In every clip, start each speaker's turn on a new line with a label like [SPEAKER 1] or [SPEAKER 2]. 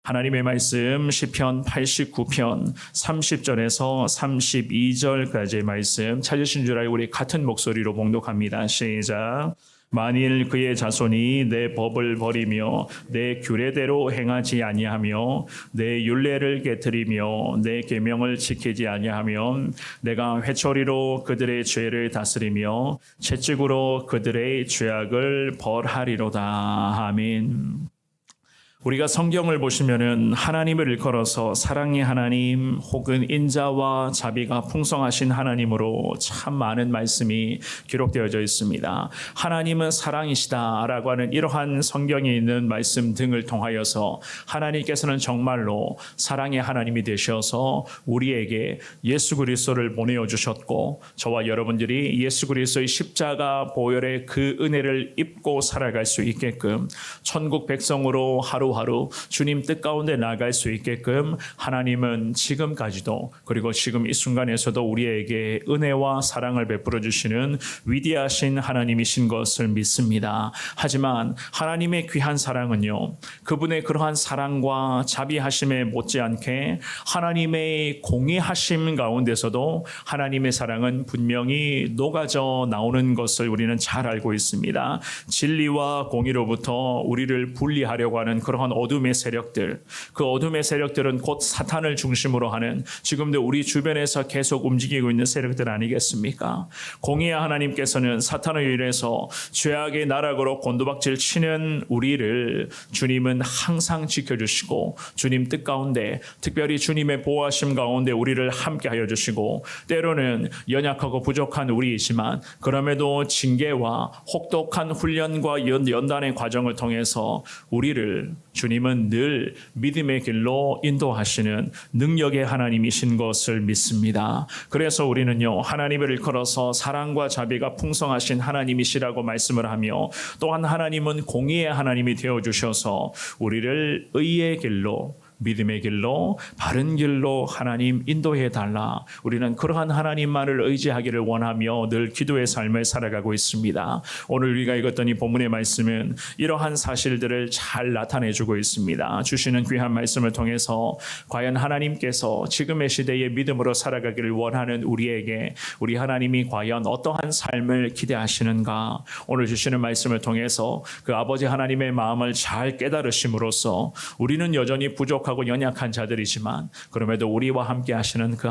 [SPEAKER 1] 하나님의 말씀 시편 89편 30절에서 32절까지의 말씀 찾으신 줄 알고 우리 같은 목소리로 봉독합니다. 시작. 만일 그의 자손이 내 법을 버리며 내 규례대로 행하지 아니하며 내 율례를 깨뜨리며 내 계명을 지키지 아니하면 내가 회초리로 그들의 죄를 다스리며 채찍으로 그들의 죄악을 벌하리로다. 아멘. 우리가 성경을 보시면은 하나님을 일컬어서 사랑의 하나님 혹은 인자와 자비가 풍성하신 하나님으로 참 많은 말씀이 기록되어져 있습니다. 하나님은 사랑이시다라고 하는 이러한 성경에 있는 말씀 등을 통하여서 하나님께서는 정말로 사랑의 하나님이 되셔서 우리에게 예수 그리스도를 보내어 주셨고 저와 여러분들이 예수 그리스도의 십자가 보혈의 그 은혜를 입고 살아갈 수 있게끔 천국 백성으로 하루하루 주님 뜻 가운데 나아갈 수 있게끔 하나님은 지금까지도 그리고 지금 이 순간에서도 우리에게 은혜와 사랑을 베풀어 주시는 위대하신 하나님이신 것을 믿습니다. 하지만 하나님의 귀한 사랑은요, 그분의 그러한 사랑과 자비하심에 못지않게 하나님의 공의하심 가운데서도 하나님의 사랑은 분명히 녹아져 나오는 것을 우리는 잘 알고 있습니다. 진리와 공의로부터 우리를 분리하려고 하는 그러한 어둠의 세력들, 그 어둠의 세력들은 곧 사탄을 중심으로 하는 지금도 우리 주변에서 계속 움직이고 있는 세력들 아니겠습니까? 공의의 하나님께서는 사탄을 위해서 죄악의 나락으로 곤두박질 치는 우리를 주님은 항상 지켜주시고 주님 뜻 가운데 특별히 주님의 보호하심 가운데 우리를 함께하여 주시고 때로는 연약하고 부족한 우리이지만 그럼에도 징계와 혹독한 훈련과 연단의 과정을 통해서 우리를 주님은 늘 믿음의 길로 인도하시는 능력의 하나님이신 것을 믿습니다. 그래서 우리는요, 하나님을 일컬어서 사랑과 자비가 풍성하신 하나님이시라고 말씀을 하며 또한 하나님은 공의의 하나님이 되어주셔서 우리를 의의 길로 믿음의 길로 바른 길로 하나님 인도해 달라. 우리는 그러한 하나님만을 의지하기를 원하며 늘 기도의 삶을 살아가고 있습니다. 오늘 우리가 읽었던 이 본문의 말씀은 이러한 사실들을 잘 나타내주고 있습니다. 주시는 귀한 말씀을 통해서 과연 하나님께서 지금의 시대에 믿음으로 살아가기를 원하는 우리에게 우리 하나님이 과연 어떠한 삶을 기대하시는가, 오늘 주시는 말씀을 통해서 그 아버지 하나님의 마음을 잘 깨달으심으로써 우리는 여전히 부족하고 연약한 자들이지만 그럼에도 우리와 함께 하시는 그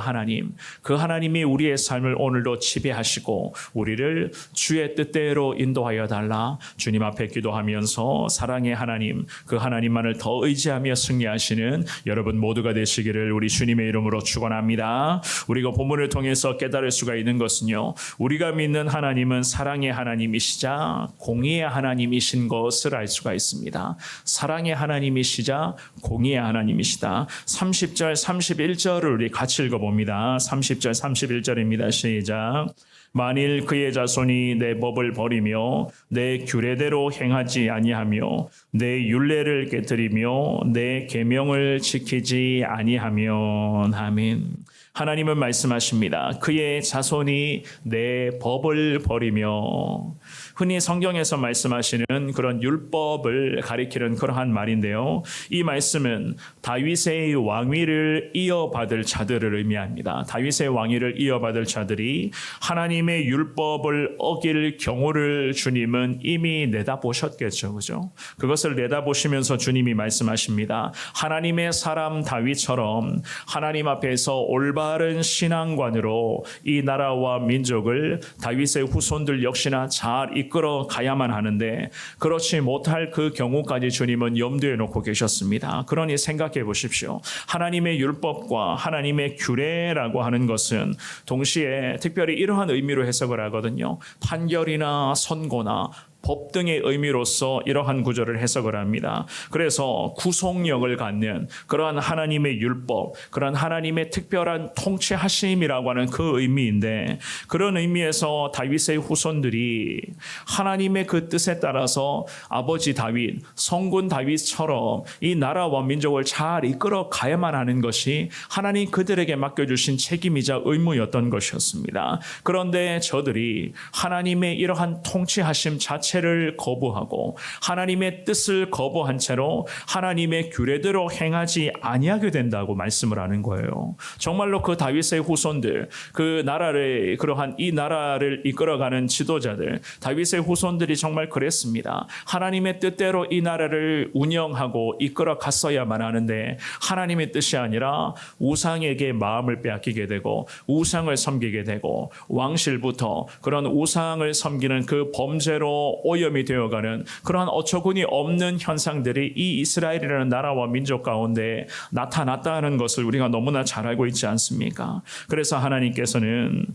[SPEAKER 1] 하나님이 우리의 삶을 오늘도 지배하시고 우리를 주의 뜻대로 인도하여 달라. 주님 앞에 기도하면서 사랑의 하나님, 그 하나님만을 더 의지하며 승리하시는 여러분 모두가 되시기를 우리 주님의 이름으로 축원합니다. 우리가 본문을 통해서 깨달을 수가 있는 것은요, 우리가 믿는 하나님은 사랑의 하나님이시자 공의의 하나님이신 것을 알 수가 있습니다. 사랑의 하나님이시자 공의의 하나님이시다. 30절 31절을 우리 같이 읽어봅니다. 30절 31절입니다. 시작. 만일 그의 자손이 내 법을 버리며 내 규례대로 행하지 아니하며 내 율례를 깨뜨리며 내 계명을 지키지 아니하면. 아멘. 하나님은 말씀하십니다. 그의 자손이 내 법을 버리며, 흔히 성경에서 말씀하시는 그런 율법을 가리키는 그러한 말인데요, 이 말씀은 다윗의 왕위를 이어받을 자들을 의미합니다. 다윗의 왕위를 이어받을 자들이 하나님의 율법을 어길 경우를 주님은 이미 내다보셨겠죠. 그죠? 그것을 내다보시면서 주님이 말씀하십니다. 하나님의 사람 다윗처럼 하나님 앞에서 올바른 신앙관으로 이 나라와 민족을 다윗의 후손들 역시나 잘 이끌어 가야만 하는데 그렇지 못할 그 경우까지 주님은 염두에 놓고 계셨습니다. 그러니 생각해 보십시오. 하나님의 율법과 하나님의 규례라고 하는 것은 동시에 특별히 이러한 의미로 해석을 하거든요. 판결이나 선고나 법 등의 의미로서 이러한 구절을 해석을 합니다. 그래서 구속력을 갖는 그러한 하나님의 율법, 그러한 하나님의 특별한 통치하심이라고 하는 그 의미인데, 그런 의미에서 다윗의 후손들이 하나님의 그 뜻에 따라서 아버지 다윗, 성군 다윗처럼 이 나라와 민족을 잘 이끌어 가야만 하는 것이 하나님 그들에게 맡겨주신 책임이자 의무였던 것이었습니다. 그런데 저들이 하나님의 이러한 통치하심 자체 자체를 거부하고 하나님의 뜻을 거부한 채로 하나님의 규례대로 행하지 아니하게 된다고 말씀을 하는 거예요. 정말로 그 다윗의 후손들, 그 나라를 그러한 이 나라를 이끌어가는 지도자들, 다윗의 후손들이 정말 그랬습니다. 하나님의 뜻대로 이 나라를 운영하고 이끌어 갔어야만 하는데 하나님의 뜻이 아니라 우상에게 마음을 빼앗기게 되고 우상을 섬기게 되고 왕실부터 그런 우상을 섬기는 그 범죄로 오염이 되어가는 그러한 어처구니 없는 현상들이 이 이스라엘이라는 나라와 민족 가운데 나타났다는 것을 우리가 너무나 잘 알고 있지 않습니까? 그래서 하나님께서는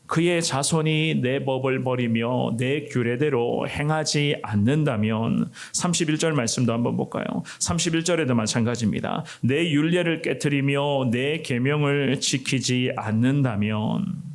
[SPEAKER 1] 그의 자손이 내 법을 버리며 내 규례대로 행하지 않는다면 31절 말씀도 한번 볼까요? 31절에도 마찬가지입니다. 내 율례를 깨트리며 내 계명을 지키지 않는다면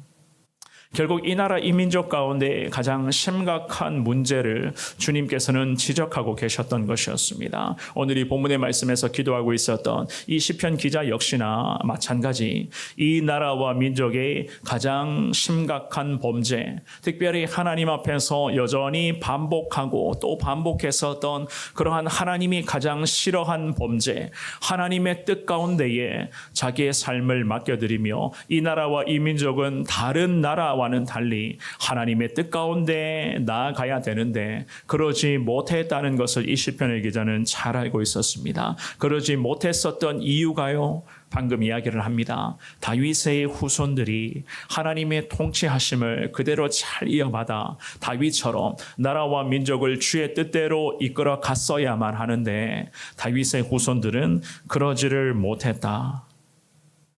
[SPEAKER 1] 결국 이 나라 이 민족 가운데 가장 심각한 문제를 주님께서는 지적하고 계셨던 것이었습니다. 오늘 이 본문의 말씀에서 기도하고 있었던 이 시편 기자 역시나 마찬가지 이 나라와 민족의 가장 심각한 범죄, 특별히 하나님 앞에서 여전히 반복하고 또 반복했었던 그러한 하나님이 가장 싫어한 범죄, 하나님의 뜻 가운데에 자기의 삶을 맡겨드리며 이 나라와 이 민족은 다른 나라와 와는 달리 하나님의 뜻 가운데 나아가야 되는데 그러지 못했다는 것을 이 시편의 기자는 잘 알고 있었습니다. 그러지 못했었던 이유가요, 방금 이야기를 합니다. 다윗의 후손들이 하나님의 통치하심을 그대로 잘 이어받아 다윗처럼 나라와 민족을 주의 뜻대로 이끌어 갔어야만 하는데 다윗의 후손들은 그러지를 못했다.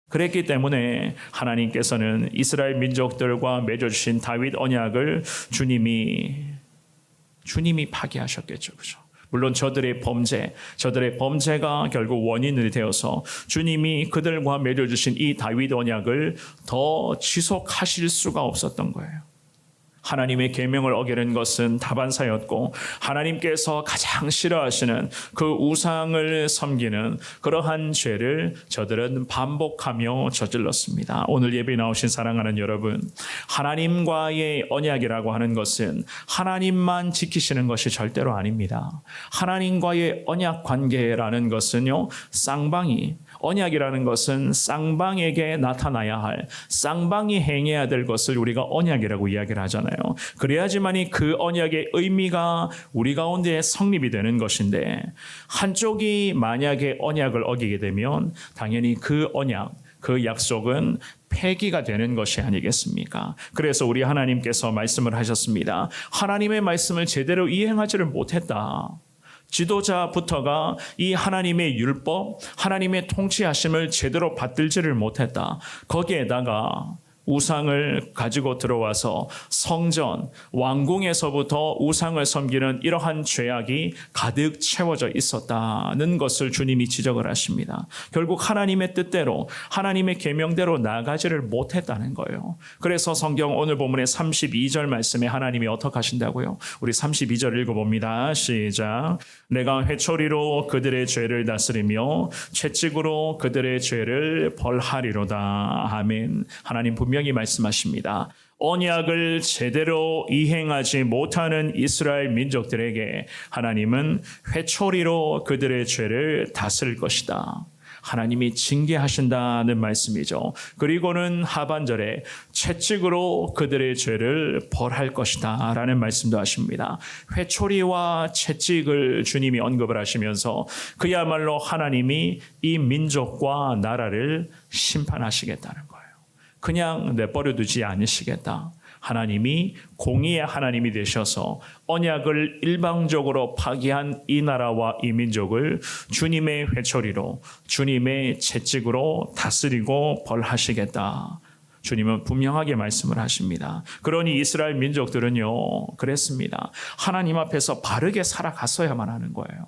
[SPEAKER 1] 그랬기 때문에 하나님께서는 이스라엘 민족들과 맺어주신 다윗 언약을 주님이 파기하셨겠죠. 그죠? 물론 저들의 범죄가 결국 원인이 되어서 주님이 그들과 맺어주신 이 다윗 언약을 더 지속하실 수가 없었던 거예요. 하나님의 계명을 어기는 것은 다반사였고 하나님께서 가장 싫어하시는 그 우상을 섬기는 그러한 죄를 저들은 반복하며 저질렀습니다. 오늘 예배에 나오신 사랑하는 여러분, 하나님과의 언약이라고 하는 것은 하나님만 지키시는 것이 절대로 아닙니다. 하나님과의 언약 관계라는 것은요, 언약이라는 것은 쌍방에게 나타나야 할, 쌍방이 행해야 될 것을 우리가 언약이라고 이야기를 하잖아요. 그래야지만이 그 언약의 의미가 우리 가운데 성립이 되는 것인데, 한쪽이 만약에 언약을 어기게 되면 당연히 그 언약, 그 약속은 폐기가 되는 것이 아니겠습니까? 그래서 우리 하나님께서 말씀을 하셨습니다. 하나님의 말씀을 제대로 이행하지를 못했다. 지도자부터가 이 하나님의 율법, 하나님의 통치하심을 제대로 받들지를 못했다. 거기에다가 우상을 가지고 들어와서 성전, 왕궁에서부터 우상을 섬기는 이러한 죄악이 가득 채워져 있었다는 것을 주님이 지적을 하십니다. 결국 하나님의 뜻대로, 하나님의 계명대로 나아가지를 못했다는 거예요. 그래서 성경 오늘 본문의 32절 말씀에 하나님이 어떻게 하신다고요? 우리 32절 읽어봅니다. 시작. 내가 회초리로 그들의 죄를 다스리며 채찍으로 그들의 죄를 벌하리로다. 아멘. 하나님 분명히 말씀하십니다. 언약을 제대로 이행하지 못하는 이스라엘 민족들에게 하나님은 회초리로 그들의 죄를 다스릴 것이다. 하나님이 징계하신다는 말씀이죠. 그리고는 하반절에 채찍으로 그들의 죄를 벌할 것이다 라는 말씀도 하십니다. 회초리와 채찍을 주님이 언급을 하시면서 그야말로 하나님이 이 민족과 나라를 심판하시겠다는 거예요. 그냥 내버려 두지 않으시겠다. 하나님이 공의의 하나님이 되셔서 언약을 일방적으로 파기한 이 나라와 이 민족을 주님의 회초리로, 주님의 채찍으로 다스리고 벌하시겠다. 주님은 분명하게 말씀을 하십니다. 그러니 이스라엘 민족들은요, 그랬습니다. 하나님 앞에서 바르게 살아갔어야만 하는 거예요.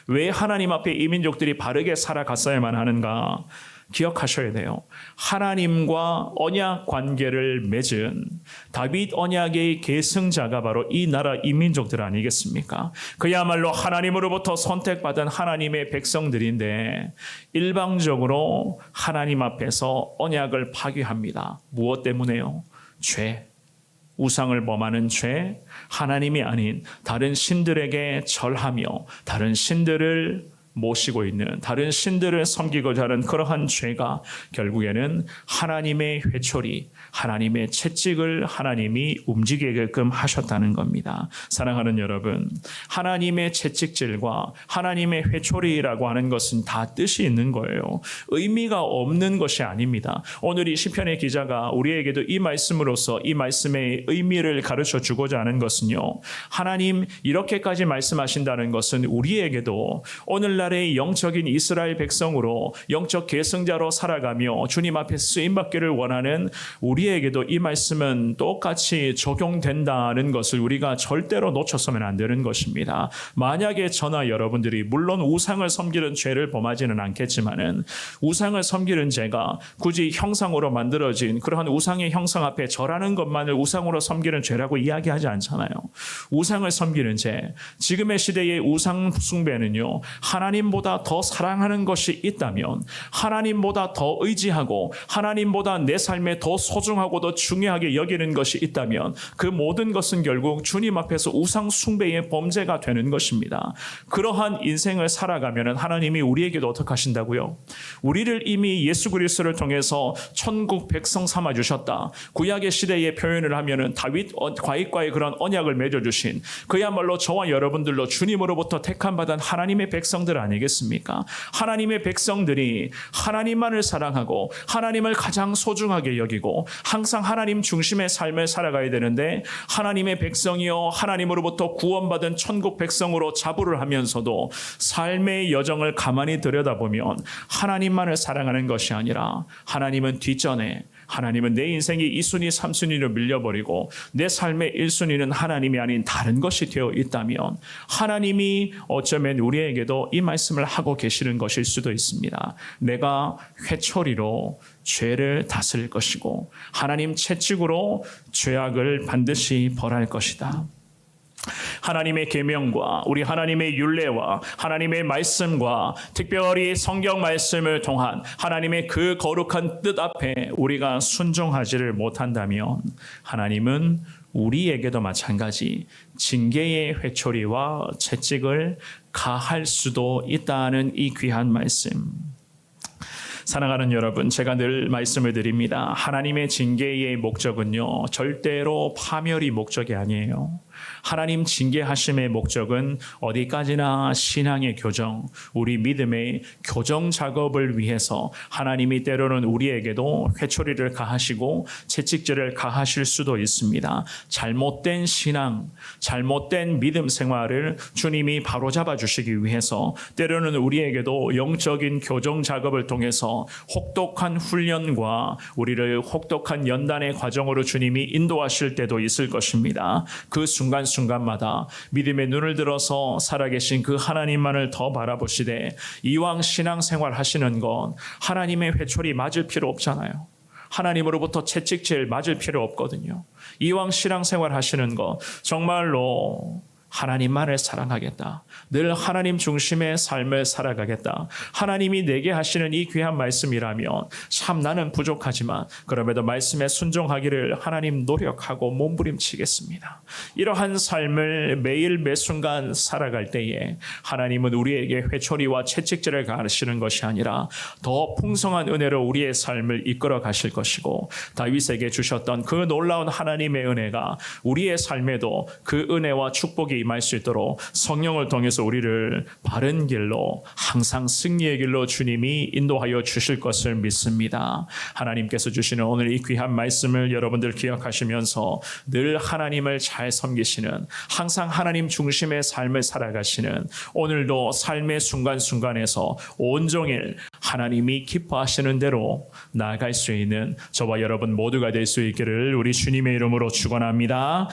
[SPEAKER 1] 왜 하나님 앞에 이 민족들이 바르게 살아갔어야만 하는가? 기억하셔야 돼요. 하나님과 언약 관계를 맺은 다윗 언약의 계승자가 바로 이 나라 이 민족들 아니겠습니까? 그야말로 하나님으로부터 선택받은 하나님의 백성들인데 일방적으로 하나님 앞에서 언약을 파괴합니다. 무엇 때문에요? 죄. 우상을 범하는 죄, 하나님이 아닌 다른 신들에게 절하며 다른 신들을 모시고 있는, 다른 신들을 섬기고자 하는 그러한 죄가 결국에는 하나님의 회초리, 하나님의 채찍을 하나님이 움직이게끔 하셨다는 겁니다. 사랑하는 여러분, 하나님의 채찍질과 하나님의 회초리라고 하는 것은 다 뜻이 있는 거예요. 의미가 없는 것이 아닙니다. 오늘 이 시편의 기자가 우리에게도 이 말씀으로서 이 말씀의 의미를 가르쳐 주고자 하는 것은요, 하나님 이렇게까지 말씀하신다는 것은 우리에게도 오늘날의 영적인 이스라엘 백성으로 영적 계승자로 살아가며 주님 앞에 쓰임받기를 원하는 우리에게도 이 말씀은 똑같이 적용된다는 것을 우리가 절대로 놓쳤으면 안 되는 것입니다. 만약에 저나 여러분들이 물론 우상을 섬기는 죄를 범하지는 않겠지만은 우상을 섬기는 죄가 굳이 형상으로 만들어진 그러한 우상의 형상 앞에 절하는 것만을 우상으로 섬기는 죄라고 이야기하지 않잖아요. 우상을 섬기는 죄, 지금의 시대의 우상 숭배는요, 하나님보다 더 사랑하는 것이 있다면, 하나님보다 더 의지하고 하나님보다 내 삶에 더 소중하고 더 중요하게 여기는 것이 있다면 그 모든 것은 결국 주님 앞에서 우상 숭배의 범죄가 되는 것입니다. 그러한 인생을 살아가면 하나님이 우리에게도 어떻게 하신다고요? 우리를 이미 예수 그리스도를 통해서 천국 백성 삼아 주셨다. 구약의 시대의 표현을 하면은 다윗 과입과의 그런 언약을 맺어 주신, 그야말로 저와 여러분들로 주님으로부터 택함 받은 하나님의 백성들 아니겠습니까? 하나님의 백성들이 하나님만을 사랑하고 하나님을 가장 소중하게 여기고 항상 하나님 중심의 삶을 살아가야 되는데, 하나님의 백성이요 하나님으로부터 구원받은 천국 백성으로 자부를 하면서도 삶의 여정을 가만히 들여다보면 하나님만을 사랑하는 것이 아니라 하나님은 뒷전에, 하나님은 내 인생이 2순위 3순위로 밀려버리고 내 삶의 1순위는 하나님이 아닌 다른 것이 되어 있다면 하나님이 어쩌면 우리에게도 이 말씀을 하고 계시는 것일 수도 있습니다. 내가 회초리로 죄를 다스릴 것이고 하나님 채찍으로 죄악을 반드시 벌할 것이다. 하나님의 계명과 우리 하나님의 율례와 하나님의 말씀과 특별히 성경 말씀을 통한 하나님의 그 거룩한 뜻 앞에 우리가 순종하지를 못한다면 하나님은 우리에게도 마찬가지 징계의 회초리와 채찍을 가할 수도 있다는 이 귀한 말씀. 사랑하는 여러분, 제가 늘 말씀을 드립니다. 하나님의 징계의 목적은요, 절대로 파멸이 목적이 아니에요. 하나님 징계하심의 목적은 어디까지나 신앙의 교정, 우리 믿음의 교정 작업을 위해서 하나님이 때로는 우리에게도 회초리를 가하시고 채찍질을 가하실 수도 있습니다. 잘못된 신앙, 잘못된 믿음 생활을 주님이 바로잡아 주시기 위해서 때로는 우리에게도 영적인 교정 작업을 통해서 혹독한 훈련과 우리를 혹독한 연단의 과정으로 주님이 인도하실 때도 있을 것입니다. 그 순간순간마다 믿음의 눈을 들어서 살아계신 그 하나님만을 더 바라보시되 이왕 신앙생활 하시는 건 하나님의 회초리 맞을 필요 없잖아요. 하나님으로부터 채찍질 맞을 필요 없거든요. 이왕 신앙생활 하시는 거 정말로 하나님만을 사랑하겠다. 늘 하나님 중심의 삶을 살아가겠다. 하나님이 내게 하시는 이 귀한 말씀이라면 참 나는 부족하지만 그럼에도 말씀에 순종하기를 하나님 노력하고 몸부림치겠습니다. 이러한 삶을 매일 매순간 살아갈 때에 하나님은 우리에게 회초리와 채찍질을 가르치는 것이 아니라 더 풍성한 은혜로 우리의 삶을 이끌어 가실 것이고, 다윗에게 주셨던 그 놀라운 하나님의 은혜가 우리의 삶에도 그 은혜와 축복이 임할 수 있도록 성령을 통해서 우리를 바른 길로, 항상 승리의 길로 주님이 인도하여 주실 것을 믿습니다. 하나님께서 주시는 오늘 이 귀한 말씀을 여러분들 기억하시면서 늘 하나님을 잘 섬기시는, 항상 하나님 중심의 삶을 살아가시는, 오늘도 삶의 순간순간에서 온종일 하나님이 기뻐하시는 대로 나아갈 수 있는 저와 여러분 모두가 될 수 있기를 우리 주님의 이름으로 축원합니다.